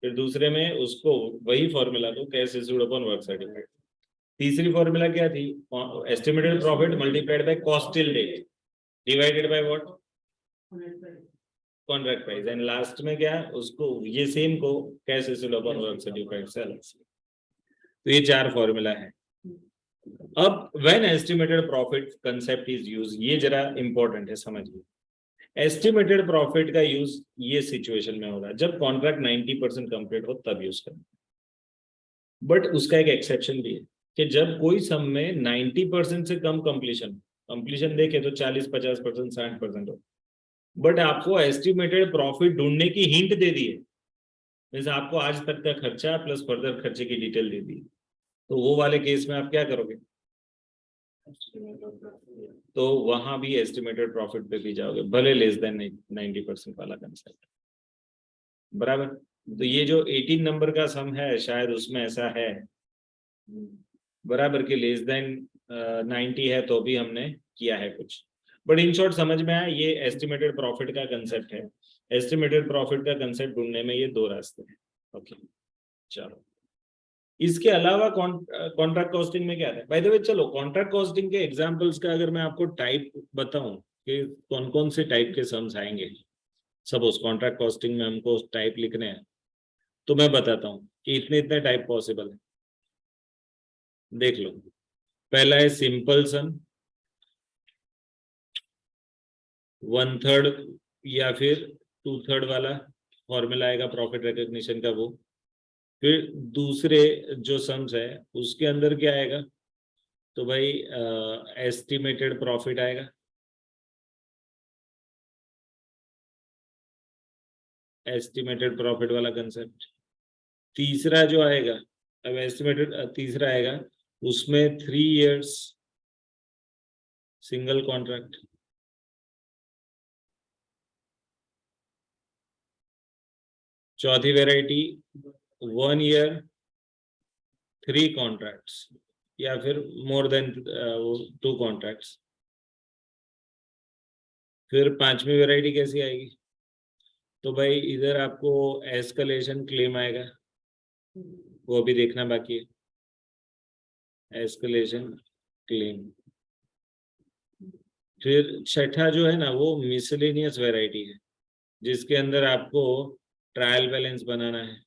[SPEAKER 1] फिर दूसरे में उसको वही फॉर्मूला को cash received upon work certified. तीसरी फॉर्मूला क्या थी, estimated profit multiplied by cost till date divided by what, contract price, and last में क्या, उसको ये सेम को cash received upon work certified से अलग से। तो ये 4 फॉर्मूला है। अब when estimated profit concept is use, ये जरा इंपॉर्टेंट है, समझिए। एस्टिमेटेड प्रॉफिट का यूज ये सिचुएशन में होगा जब कॉन्ट्रैक्ट 90% कंप्लीट हो, तब यूज करना। बट उसका एक एक्सेप्शन भी है कि जब कोई सम में 90% से कम कंप्लीशन देखे तो 40-50% 60% हो, बट आपको एस्टिमेटेड प्रॉफिट ढूंढने की हिंट दे दी है, जैसे आपको आज तक का खर्चा प्लस फर्दर खर्चे की डिटेल दे दी, तो वो वाले केस में आप क्या करोगे, तो वहां भी एस्टिमेटेड प्रॉफिट पे भी जाओगे, भले लेस देन 90% वाला कंसेप्ट, बराबर। तो ये जो 18 नंबर का सम है, शायद उसमें ऐसा है, बराबर, कि लेस देन 90 है तो भी हमने किया है कुछ। बट इन शॉर्ट समझ में आया, ये एस्टिमेटेड प्रॉफिट का कंसेप्ट है। एस्टिमेटेड प्रॉफिट का कंसेप्ट ढूंढने में ये 2 रास्ते हैं। ओके, चलो, इसके अलावा कॉन्ट्रैक्ट कॉस्टिंग में क्या था, बाय द वे। चलो, कॉन्ट्रैक्ट कॉस्टिंग के एग्जांपल्स का अगर मैं आपको टाइप बताऊं कि कौन कौन से टाइप के सम्स आएंगे, सपोज कॉन्ट्रैक्ट कॉस्टिंग में हमको टाइप लिखने हैं, तो मैं बताता हूँ कि इतने इतने टाइप पॉसिबल है। देख लो, पहला है सिंपल सम, 1/3 या फिर 2/3 वाला फॉर्मूला आएगा प्रॉफिट रिकॉग्निशन का, वो। फिर दूसरे जो सम्स है उसके अंदर क्या आएगा, तो भाई एस्टिमेटेड प्रॉफिट आएगा, एस्टिमेटेड प्रॉफिट वाला कंसेप्ट। तीसरा जो आएगा, अब एस्टिमेटेड तीसरा आएगा, उसमें 3 इयर्स सिंगल कॉन्ट्रैक्ट। चौथी वेराइटी 1 ईयर 3 कॉन्ट्रैक्ट्स, या फिर मोर देन 2 कॉन्ट्रैक्ट्स। फिर पांचवी वैरायटी कैसी आएगी? तो भाई इधर आपको एस्केलेशन क्लेम आएगा, वो अभी देखना बाकी है, एस्केलेशन क्लेम। फिर छठा जो है ना वो मिसलेनियस वैरायटी है, जिसके अंदर आपको ट्रायल बैलेंस बनाना है।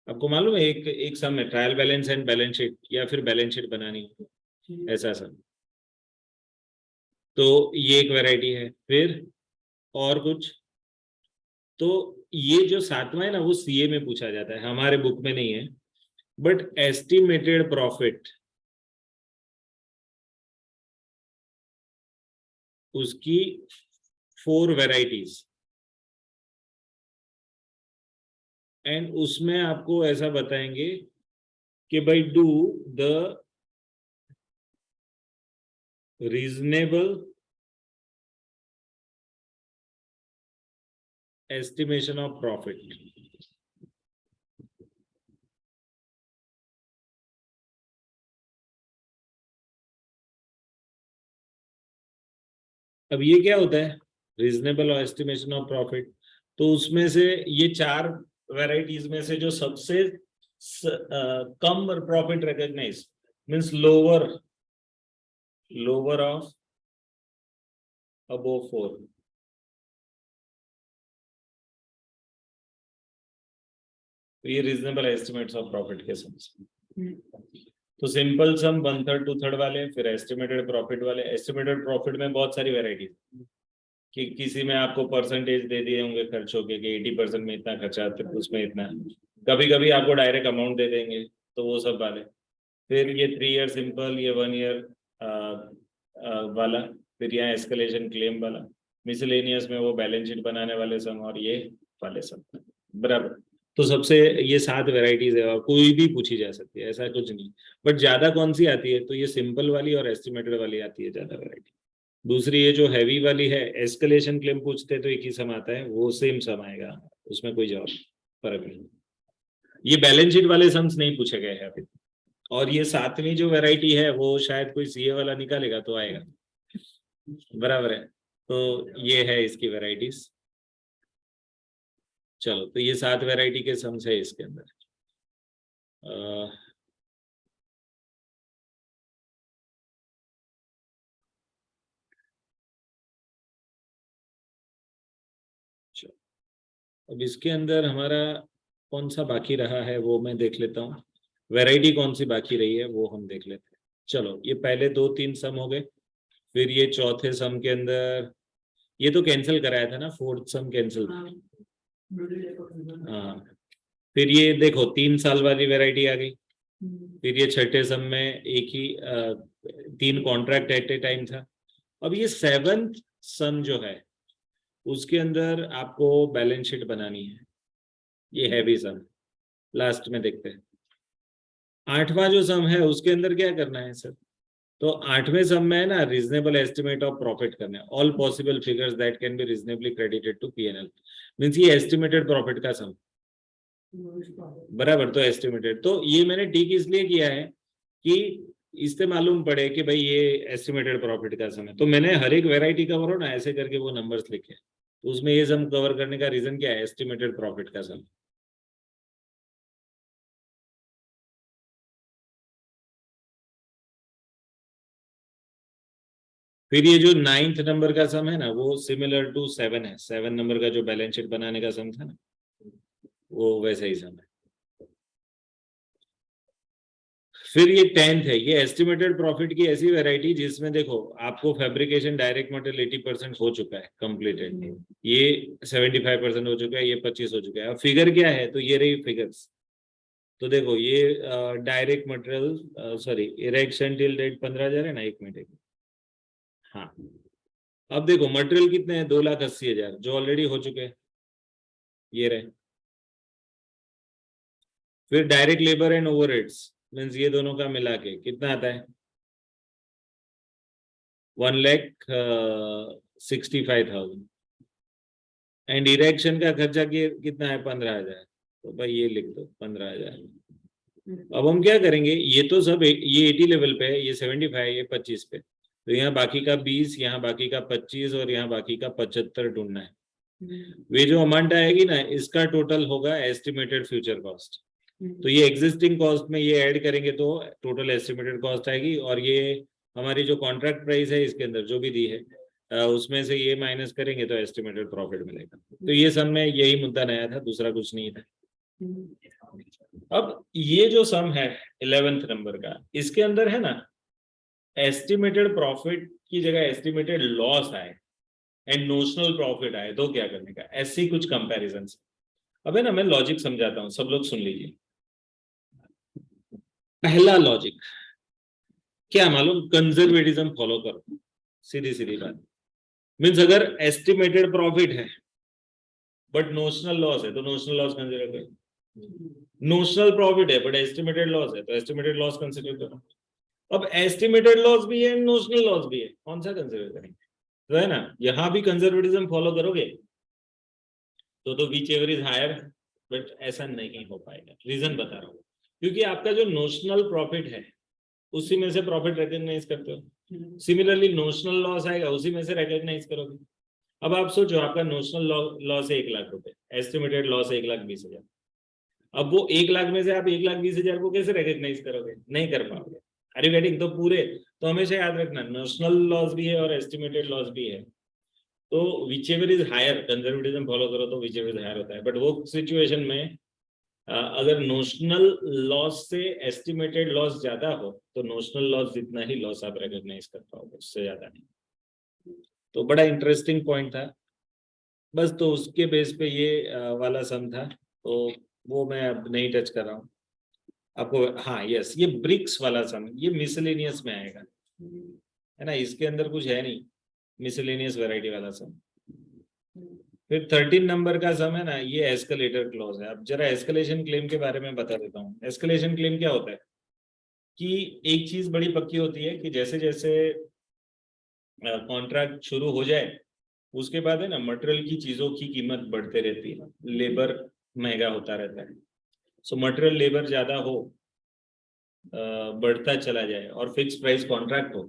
[SPEAKER 1] आपको मालूम है एक एक सम है trial balance and balance sheet, या फिर बैलेंस शीट बनानी हो, ऐसा सम। तो ये एक वैरायटी है। फिर और कुछ, तो ये जो सातवां है ना वो सीए में पूछा जाता है, हमारे बुक में नहीं है। बट एस्टिमेटेड प्रॉफिट, उसकी 4 वैरायटीज, एंड उसमें आपको ऐसा बताएंगे कि भाई do the reasonable estimation of profit. अब ये क्या होता है रीजनेबल एस्टिमेशन ऑफ प्रॉफिट? तो उसमें से ये 4 वैरायटीज में से जो सबसे कम profit recognise means lower of above 4, तो ये रीजनेबल एस्टिमेट्स ऑफ प्रॉफिट के सम्स। तो सिंपल सम 1/3 2/3 वाले, फिर एस्टिमेटेड प्रॉफिट वाले। एस्टिमेटेड प्रॉफिट में बहुत सारी वैरायटीज, कि किसी में आपको परसेंटेज दे दिए होंगे खर्चों के कि 80% में इतना खर्चा, तो उसमें इतना। कभी कभी आपको डायरेक्ट अमाउंट दे देंगे, तो वो सब वाले। फिर ये 3 ईयर सिंपल, ये 1 ईयर वाला, फिर यहाँ एस्केलेशन क्लेम वाला। मिसलेनियस में वो बैलेंस शीट बनाने वाले सम, और ये वाले सम। बराबर। तो सबसे ये 7 वैरायटीज है, और कोई भी पूछी जा सकती है, ऐसा कुछ नहीं। बट ज्यादा कौन सी आती है? तो ये सिंपल वाली और एस्टिमेटेड वाली आती है ज्यादा वैरायटी। दूसरी ये जो हैवी वाली है, एस्केलेशन क्लेम पूछते हैं तो एक ही सम आता है, वो सेम सम आएगा, उसमें कोई जवाब फर्क नहीं। ये बैलेंस शीट वाले सम्स नहीं पूछे गए हैं अभी। और ये 7वीं जो वैरायटी है वो शायद कोई सीए वाला निकालेगा तो आएगा। बराबर है। तो ये है इसकी वैरायटीज। चलो, तो ये 7 वैरायटी के सम्स है इसके अंदर। अब इसके अंदर हमारा कौन सा बाकी रहा है वो मैं देख लेता हूँ। वैरायटी कौन सी बाकी रही है वो हम देख लेते हैं। चलो, ये पहले 2-3 सम हो गए। फिर ये चौथे सम के अंदर ये तो कैंसिल कराया था ना, 4th सम कैंसिल। हाँ। फिर ये देखो 3 साल वाली वैरायटी आ गई। फिर ये छठे सम में एक ही 3 कॉन्ट्रैक्ट एट ए टाइम था। अब ये 7th सम जो है उसके अंदर आपको बैलेंस शीट बनानी है। ये हैवी सम, लास्ट में देखते हैं। 8वां जो सम है उसके अंदर क्या करना है सर? तो 8वें सम में है ना, रीजनेबल एस्टिमेट ऑफ प्रॉफिट करना है। All possible figures that can be reasonably credited to PNL, means ये एस्टिमेटेड प्रॉफिट का सम। बराबर। तो एस्टिमेटेड, तो ये मैंने ठीक इसलिए किया है कि इससे मालूम पड़े कि भाई ये एस्टिमेटेड प्रॉफिट का सम है। तो मैंने हर एक वेराइटी कवर हो ना ऐसे करके वो नंबर्स लिखे, तो उसमें ये सम कवर करने का रीजन क्या है? एस्टिमेटेड प्रॉफिट का सम। फिर ये जो 9th नंबर का सम है ना वो सिमिलर टू 7 है। 7 नंबर का जो बैलेंस शीट बनाने का सम था ना, वो वैसा ही सम है। फिर ये 10th है, ये एस्टिमेटेड प्रॉफिट की ऐसी वैरायटी जिसमें देखो आपको फैब्रिकेशन डायरेक्ट मटेरियल 80% हो चुका है कंप्लीटेड, ये 75% हो चुका है, ये 25 हो चुका है। अब फिगर क्या है? तो ये रही फिगर्स। तो देखो ये direct material, sorry, erection till date 15,000 है ना, 1 मिनट। हाँ। अब देखो मटेरियल कितने हैं? 2,80,000 जो ऑलरेडी हो चुके हैं, ये रहे। फिर direct labour and overheads means ये दोनों का मिला के कितना आता है? 1,65,000। एंड इरेक्शन का खर्चा कितना है? 15,000। तो भाई ये लिख दो 15,000। अब हम क्या करेंगे, ये तो सब ये 80 लेवल पे है, ये 75 है, ये 25 पे। तो यहाँ बाकी का 20, यहाँ बाकी का 25 और यहाँ बाकी का 75 ढूंढना है। वे जो अमाउंट आएगी ना, इसका टोटल होगा एस्टिमेटेड फ्यूचर कॉस्ट। तो ये एग्जिस्टिंग कॉस्ट में ये ऐड करेंगे तो टोटल एस्टिमेटेड कॉस्ट आएगी, और ये हमारी जो कॉन्ट्रैक्ट प्राइस है इसके अंदर जो भी दी है उसमें से ये माइनस करेंगे तो एस्टिमेटेड प्रॉफिट मिलेगा। तो ये सब में यही मुद्दा नया था, दूसरा कुछ नहीं था। अब ये जो सम है 11th नंबर का, इसके अंदर है ना एस्टिमेटेड प्रॉफिट की जगह एस्टिमेटेड लॉस आए एंड नोशनल प्रॉफिट आए, तो क्या करने का, ऐसी कुछ कंपैरिजन। अब है ना मैं लॉजिक समझाता हूं, सब लोग सुन लीजिए। पहला लॉजिक क्या मालूम, कंजर्वेटिज्म फॉलो करो, सीधी सीधी बात। मीन्स अगर एस्टिमेटेड प्रॉफिट है बट नोशनल लॉस है तो नोशनल लॉस कंसिडर करो। नोशनल प्रॉफिट है बट एस्टिमेटेड लॉस है तो एस्टिमेटेड लॉस कंसिडर करो। अब एस्टिमेटेड लॉस भी है, नोशनल लॉस भी है, कौन सा कंसिडर करेंगे? तो है ना, यहां भी कंजर्वेटिज्म फॉलो करोगे तो whichever is higher, but ऐसा नहीं हो पाएगा। रीजन बता रहा हूं, क्योंकि आपका जो नोशनल प्रॉफिट है उसी में से प्रॉफिट रिकॉग्नाइज करते हो, सिमिलरली नोशनल लॉस आएगा उसी में से रिकॉग्नाइज करोगे। अब आप सोचो, आपका नोशनल लॉस है 1 लाख रुपए, एस्टिमेटेड लॉस है 1,20,000। अब वो 1 लाख में से आप 1,20,000 को कैसे रिकॉग्नाइज करोगे? नहीं कर पाओगे। Are you getting? तो पूरे, तो हमेशा याद रखना नोशनल लॉस भी है और एस्टिमेटेड लॉस भी है, तो whichever is higher, conservatism follow करो तो विच एवर इज हायर होता है। बट वो सिचुएशन में अगर नोशनल लॉस से एस्टिमेटेड लॉस ज्यादा हो तो नोशनल लॉस जितना ही लॉस आप रिकॉग्नाइज कर पाओगे, उससे ज्यादा नहीं। तो बड़ा इंटरेस्टिंग पॉइंट था बस, तो उसके बेस पे ये वाला सम था, तो वो मैं अब नहीं टच कर रहा हूँ आपको। हाँ यस, ये ब्रिक्स वाला सम, ये मिसलेनियस में आएगा, है ना, इसके अंदर कुछ है नहीं, मिसलेनियस वैरायटी वाला सम। फिर 13 नंबर का सम है ना, ये एस्केलेटर क्लॉज है। अब जरा एस्केलेशन क्लेम के बारे में बता देता हूँ। एस्केलेशन क्लेम क्या होता है कि एक चीज बड़ी पक्की होती है कि जैसे जैसे कॉन्ट्रैक्ट शुरू हो जाए उसके बाद है ना मटेरियल की चीजों की कीमत बढ़ते रहती है, लेबर महंगा होता रहता है। सो मटेरियल लेबर ज्यादा हो, बढ़ता चला जाए और फिक्स प्राइस कॉन्ट्रैक्ट हो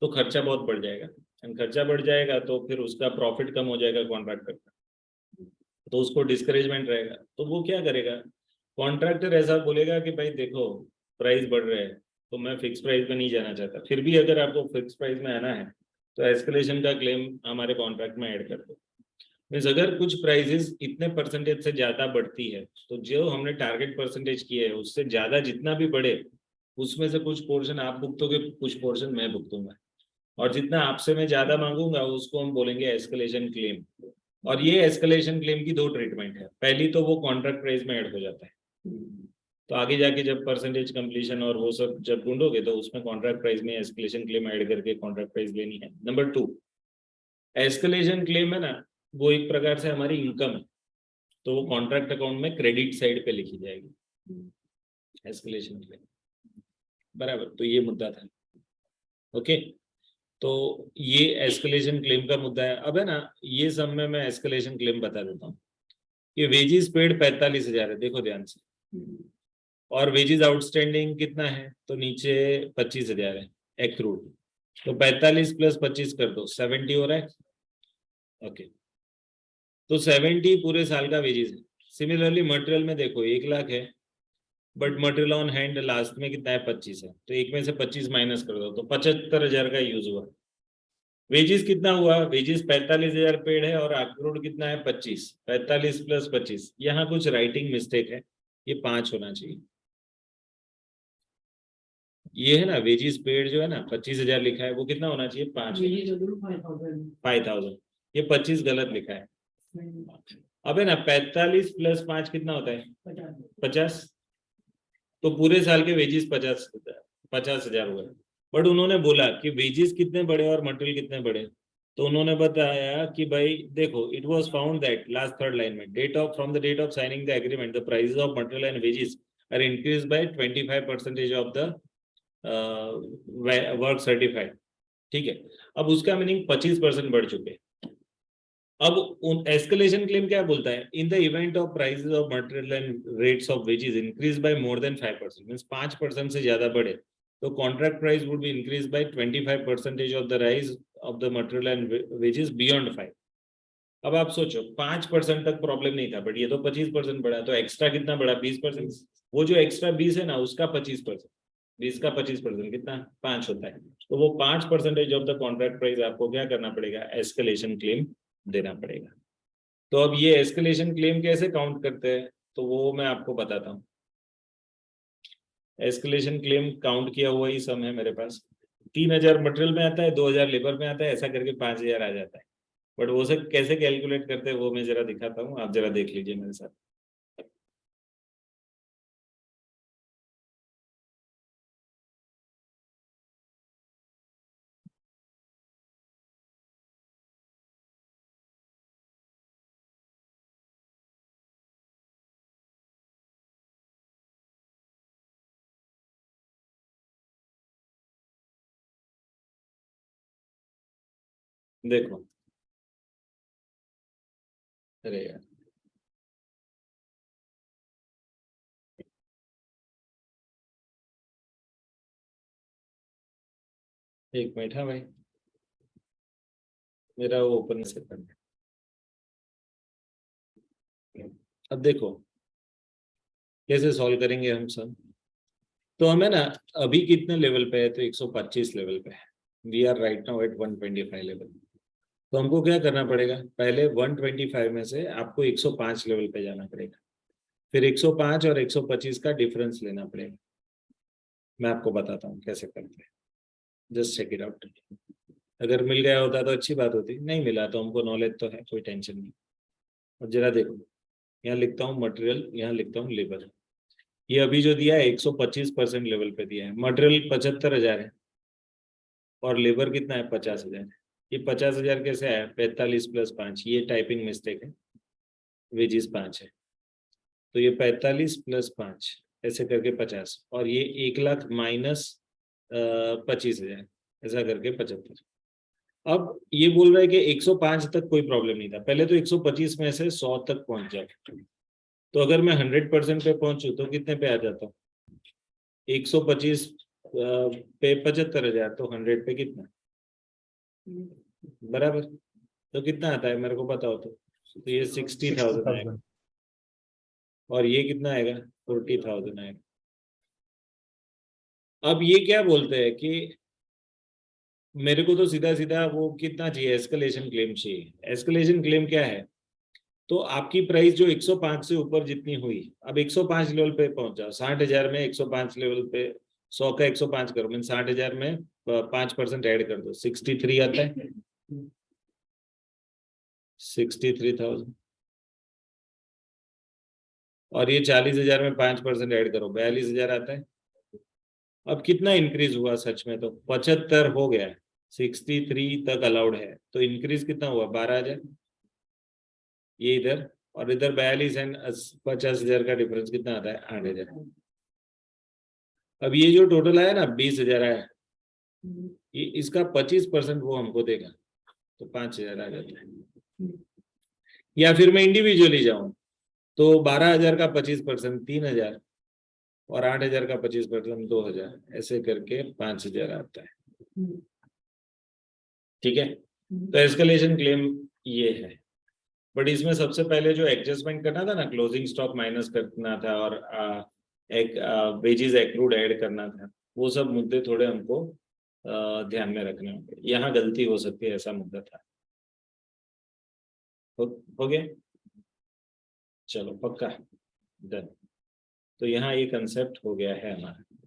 [SPEAKER 1] तो खर्चा बहुत बढ़ जाएगा, एंड खर्चा बढ़ जाएगा तो फिर उसका प्रॉफिट कम हो जाएगा कॉन्ट्रैक्टर का, तो उसको डिस्करेजमेंट रहेगा। तो वो क्या करेगा, कॉन्ट्रैक्टर ऐसा बोलेगा कि भाई देखो प्राइस बढ़ रहे हैं तो मैं फिक्स प्राइस में नहीं जाना चाहता, फिर भी अगर आपको फिक्स प्राइस में आना है तो एस्केलेशन का क्लेम हमारे कॉन्ट्रैक्ट में ऐड कर दो। मीन्स अगर कुछ प्राइसेस इतने परसेंटेज से ज्यादा बढ़ती है तो जो हमने टारगेट परसेंटेज किए है उससे ज्यादा जितना भी बढ़े उसमें से कुछ पोर्शन आप भुगतोगे, कुछ पोर्शन मैं भुगतूंगा, और जितना आपसे मैं ज्यादा मांगूंगा उसको हम बोलेंगे एस्केलेशन क्लेम। और ये एस्केलेशन क्लेम की 2 ट्रीटमेंट है। पहली तो वो कॉन्ट्रैक्ट प्राइस में ऐड हो जाता है, तो आगे जाके जब परसेंटेज कंप्लीशन और वो सब जब ढूंढोगे तो उसमें कॉन्ट्रैक्ट प्राइस में एस्केलेशन क्लेम ऐड करके कॉन्ट्रैक्ट प्राइस लेनी है। नंबर 2, एस्केलेशन क्लेम है ना, वो एक प्रकार से हमारी इनकम है, तो वो कॉन्ट्रैक्ट अकाउंट में क्रेडिट साइड पे लिखी जाएगी एस्केलेशन क्लेम, बराबर। तो ये मुद्दा था, ओके। तो ये एस्केलेशन क्लेम का मुद्दा है। अब है ना ये सब में मैं एस्केलेशन क्लेम बता देता हूँ कि वेजेस पेड 45,000 है, देखो ध्यान से, और वेजेस आउटस्टैंडिंग कितना है, तो नीचे 25,000 है एक्रूड, तो 45 + 25 कर दो, 70 हो रहा है, ओके। तो 70 पूरे साल का वेजेस है। सिमिलरली मटेरियल में देखो 1 लाख है, but material on hand last में कितना है, 25 है, तो एक में से 25 माइनस कर दो तो 75,000 का यूज हुआ। वेजेस कितना हुआ, वेजेस 45,000 पेड है और एक्रूड कितना है 25, 45 + 25, यहाँ कुछ राइटिंग मिस्टेक है, ये 5 होना चाहिए। ये है ना वेजेस पेड जो है ना 25,000 लिखा है, वो कितना होना चाहिए, 5, 5,000, ये 25 गलत लिखा है। अब है ना 45 + 5 कितना होता है, 50, तो पूरे साल के वेजेस 50,000 हुए। बट उन्होंने बोला कि वेजेस कितने बढ़े और मटेरियल कितने बढ़े, तो उन्होंने बताया कि भाई देखो, it was found that, last 3rd line में, date of from the date of signing the agreement the prices of material and wages are increase by 25% of the work certified, ठीक है। अब उसका मीनिंग 25% बढ़ चुके। अब एस्केलेशन क्लेम क्या बोलता है, in the event of prices of material and rates of wages increase by more than 5%, means 5% से ज्यादा बढ़े तो contract price would be increase by 25% of the rise of the material and wages beyond 5। अब आप सोचो 5% तक problem नहीं था, बट ये तो 25% बढ़ा, तो एक्स्ट्रा कितना बढ़ा? 20%। वो जो एक्स्ट्रा 20 है ना, उसका 25%, 20 का 25% कितना? 5 होता है। तो वो 5% ऑफ द कॉन्ट्रैक्ट प्राइस आपको क्या करना पड़ेगा? एस्केलेशन क्लेम देना पड़ेगा। तो अब ये एस्केलेशन क्लेम कैसे काउंट करते हैं, तो वो मैं आपको बताता हूँ। एस्केलेशन क्लेम काउंट किया हुआ ही सम है मेरे पास। 3000 मटेरियल में आता है, 2000 लेबर में आता है, ऐसा करके 5000 आ जाता है। बट वो सब कैसे कैलकुलेट करते हैं वो मैं जरा दिखाता हूँ, आप जरा देख लीजिए मेरे साथ। देखो, अरे यार, एक मिनट। हाँ भाई, मेरा वो ओपन से करना। अब देखो कैसे सॉल्व करेंगे हम सब। तो हमें ना अभी कितने लेवल पे है? तो 125 लेवल पे है। We are right now at 125 level. तो हमको क्या करना पड़ेगा? पहले 125 में से आपको 105 लेवल पे जाना पड़ेगा। फिर 105 और 125 का डिफरेंस लेना पड़ेगा। मैं आपको बताता हूँ कैसे करते हैं, जस्ट चेक इट आउट। अगर मिल गया होता तो अच्छी बात होती, नहीं मिला तो हमको नॉलेज तो है, कोई टेंशन नहीं। और जरा देखो, यहाँ लिखता हूँ मटेरियल, यहाँ लिखता हूँ लेबर। ये अभी जो दिया है 125% लेवल पे दिया है। मटेरियल 75,000 है और लेबर कितना है? 50,000। ये 50,000 कैसे आया? 45 + 5, ये टाइपिंग मिस्टेक है। वेजिस 5 है, तो ये 45 + 5 ऐसे करके 50, और ये 1,00,000 माइनस 25,000 ऐसा करके 75। अब ये बोल रहा है कि 105 तक कोई प्रॉब्लम नहीं था, पहले तो 125 में से 100 तक पहुंच जाए। तो अगर मैं 100% पे पहुंचू तो कितने पे आ जाता हूँ? 125 पे 75,000, तो 100 पे कितना? बराबर। तो कितना आता है मेरे को बताओ तो ये 60,000 आएगा,
[SPEAKER 2] 60,000।
[SPEAKER 1] और ये कितना आएगा? 40,000 आएगा। अब ये क्या बोलते हैं कि मेरे को तो सीधा सीधा वो कितना चाहिए? एस्केलेशन क्लेम चाहिए। एस्केलेशन क्लेम क्या है? तो आपकी प्राइस जो 105 से ऊपर जितनी हुई, अब 105 लेवल पे पहुंच जाओ। 60,000 में 105 लेवल पे 100 का 105 करो, मीन 60,000 में 5% ऐड कर दो, 63 आता है। 63,000। और ये 40,000 में 5% ऐड करो, 42,000 आता है। अब कितना इंक्रीज हुआ सच में? तो 75 हो गया है, 63 तक अलाउड है, तो इंक्रीज कितना हुआ? 12,000। ये इधर, और इधर 42 एंड 50,000 का डिफरेंस कितना आता है? 8,000। अब ये जो टोटल आया ना 20,000 आया, ये इसका 25% वो हमको देगा, तो 5,000 आ जाता है। या फिर मैं इंडिविजुअली जाऊं तो 12,000 का 25% 3,000, और 8,000 का 25% 2,000, ऐसे करके 5,000 आता है। ठीक है, तो एस्केलेशन क्लेम ये है। बट इसमें सबसे पहले जो एडजस्टमेंट करना था ना, क्लोजिंग स्टॉक माइनस करना था, और एक वेजेस एक्रूड ऐड करना था, वो सब मुद्दे थोड़े हमको ध्यान में रखने होंगे। यहाँ गलती हो सकती है, ऐसा मुद्दा था। हो, हो गया? चलो पक्का, डन। तो यहाँ ये कंसेप्ट हो गया है हमारा।